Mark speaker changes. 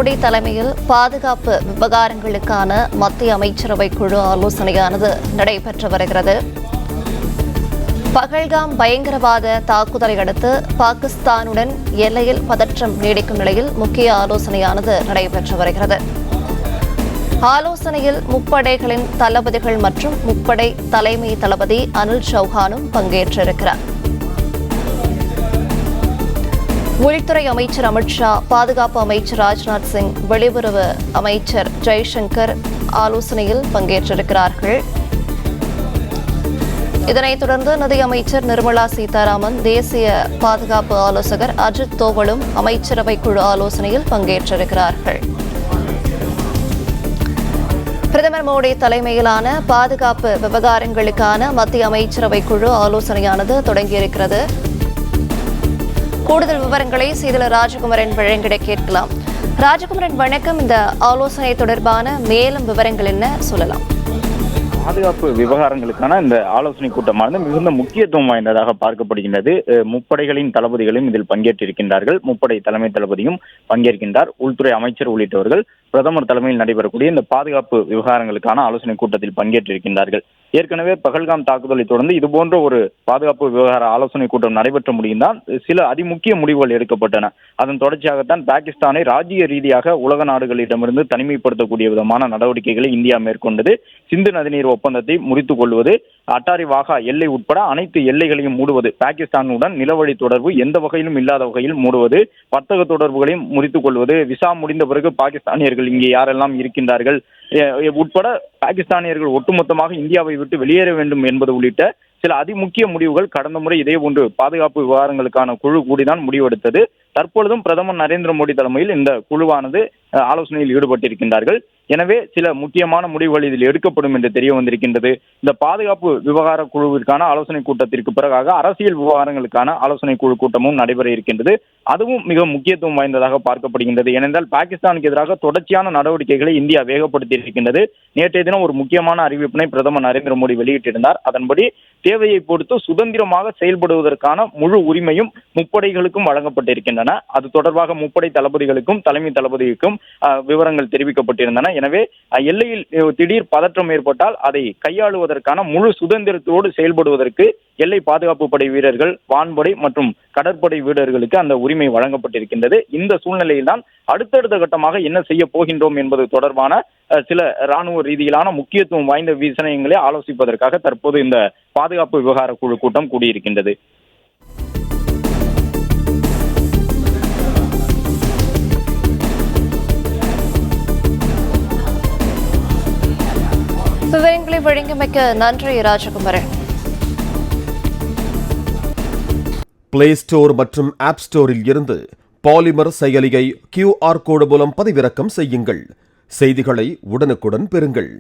Speaker 1: மோடி தலைமையில் பாதுகாப்பு விவகாரங்களுக்கான மத்திய அமைச்சரவை குழு ஆலோசனையானது நடைபெற்று வருகிறது. பகல்காம் பயங்கரவாத தாக்குதலை அடுத்து பாகிஸ்தானுடன் எல்லையில் பதற்றம் நீடிக்கும் நிலையில் முக்கிய ஆலோசனையானது நடைபெற்று வருகிறது. ஆலோசனையில் முப்படைகளின் தளபதிகள் மற்றும் முப்படை தலைமை தளபதி அனில் சௌஹானும் பங்கேற்றிருக்கிறார். உள்துறை அமைச்சர் அமித்ஷா, பாதுகாப்பு அமைச்சர் ராஜ்நாத் சிங், வெளியுறவு அமைச்சர் ஜெய்சங்கர் ஆலோசனையில் பங்கேற்றிருக்கிறார்கள். இதனைத் தொடர்ந்து நிதியமைச்சர் நிர்மலா சீதாராமன், தேசிய பாதுகாப்பு ஆலோசகர் அஜித் தோவலும் அமைச்சரவை குழு ஆலோசனையில் பங்கேற்றிருக்கிறார்கள். பிரதமர் மோடி தலைமையிலான பாதுகாப்பு விவகாரங்களுக்கான மத்திய அமைச்சரவை குழு ஆலோசனையானது தொடங்கியிருக்கிறது. கூடுதல் விவரங்களை செய்தியாளர் ராஜகுமரன் வழங்கிட கேட்கலாம். ராஜகுமரன் வணக்கம். இந்த ஆலோசனை தொடர்பான மேலும் விவரங்கள் என்ன சொல்லலாம்?
Speaker 2: பாதுகாப்பு விவகாரங்களுக்கான இந்த ஆலோசனை கூட்டமானது மிகுந்த முக்கியத்துவம் வாய்ந்ததாக பார்க்கப்படுகின்றது. முப்படைகளின் தளபதிகளும் இதில் பங்கேற்றிருக்கின்றார்கள். முப்படை தலைமை தளபதியும் பங்கேற்கின்றார். உள்துறை அமைச்சர் உள்ளிட்டவர்கள் பிரதமர் தலைமையில் நடைபெறக்கூடிய இந்த பாதுகாப்பு விவகாரங்களுக்கான ஆலோசனை கூட்டத்தில் பங்கேற்றிருக்கின்றார்கள். ஏற்கனவே பகல்காம் தாக்குதலை தொடர்ந்து இதுபோன்ற ஒரு பாதுகாப்பு விவகார ஆலோசனை கூட்டம் நடைபெற்ற முடியும்தான் சில அதிமுக்கிய முடிவுகள் எடுக்கப்பட்டன. அதன் தொடர்ச்சியாகத்தான் பாகிஸ்தானை ராஜ்ய ரீதியாக உலக நாடுகளிடமிருந்து தனிமைப்படுத்தக்கூடிய விதமான நடவடிக்கைகளை இந்தியா மேற்கொண்டது. சிந்து நதிநீர் ஒப்பந்தத்தை முறித்துக் கொள்வது, அட்டாரி வாகா எல்லை உட்பட அனைத்து எல்லைகளையும் மூடுவது, பாகிஸ்தானுடன் நிலவழி தொடர்பு எந்த வகையிலும் இல்லாத வகையில் மூடுவது, வர்த்தக தொடர்புகளையும் முறித்துக் கொள்வது, விசா முடிந்த பிறகு பாகிஸ்தானியர்கள் இங்கே யாரெல்லாம் இருக்கின்றார்கள் உட்பட பாகிஸ்தானியர்கள் ஒட்டுமொத்தமாக இந்தியாவை விட்டு வெளியேற வேண்டும் என்பது உள்ளிட்ட சில அதிமுக்கிய முடிவுகள் கடந்த முறை இதே போன்று பாதுகாப்பு விவகாரங்களுக்கான குழு கூடிதான் முடிவெடுத்தது. தற்பொழுதும் பிரதமர் நரேந்திர மோடி தலைமையில் இந்த குழுவானது ஆலோசனையில் ஈடுபட்டிருக்கின்றார்கள். எனவே சில முக்கியமான முடிவுகள் இதில் எடுக்கப்படும் என்று தெரிய வந்திருக்கின்றது. இந்த பாதுகாப்பு விவகார குழுவிற்கான ஆலோசனை கூட்டத்திற்கு பிறகாக அரசியல் விவகாரங்களுக்கான ஆலோசனை குழு கூட்டமும் நடைபெற இருக்கின்றது. அதுவும் மிக முக்கியத்துவம் வாய்ந்ததாக பார்க்கப்படுகின்றது. ஏனென்றால் பாகிஸ்தானுக்கு எதிராக தொடர்ச்சியான நடவடிக்கைகளை இந்தியா வேகப்படுத்தி இருக்கின்றது. நேற்றைய தினம் ஒரு முக்கியமான அறிவிப்பினை பிரதமர் நரேந்திர மோடி வெளியிட்டிருந்தார். அதன்படி தேவையை பொறுத்து சுதந்திரமாக செயல்படுவதற்கான முழு உரிமையும் முப்படைகளுக்கும் வழங்கப்பட்டிருக்கின்றன. அது தொடர்பாக முப்படை தளபதிகளுக்கும் தலைமை தளபதிக்கும் விவரங்கள் தெரிவிக்கப்பட்டிருந்தன. எனவே எல்லையில் திடீர் பதற்றம் ஏற்பட்டால் அதை கையாளுவதற்கான முழு சுதந்திரத்தோடு செயல்படுவதற்கு எல்லை பாதுகாப்பு படை வீரர்கள், வான்படை மற்றும் கடற்படை வீரர்களுக்கு அந்த உரிமை வழங்கப்பட்டிருக்கின்றது. இந்த சூழ்நிலையில் தான் அடுத்தடுத்த கட்டமாக என்ன செய்ய போகின்றோம் என்பது தொடர்பான சில ராணுவ ரீதியிலான முக்கியத்துவம் வாய்ந்த விஷயங்களை ஆலோசிப்பதற்காக தற்போது இந்த பாதுகாப்பு விவகார குழு கூட்டம் கூடியிருக்கின்றது.
Speaker 1: விவரங்களை வழங்கியமைக்க நன்றி ராஜகுமரன்.
Speaker 3: பிளே ஸ்டோர் மற்றும் ஆப் ஸ்டோரில் இருந்து பாலிமர் செயலியை QR கோடு மூலம் பதிவிறக்கம் செய்யுங்கள். செய்திகளை உடனுக்குடன் பெறுங்கள்.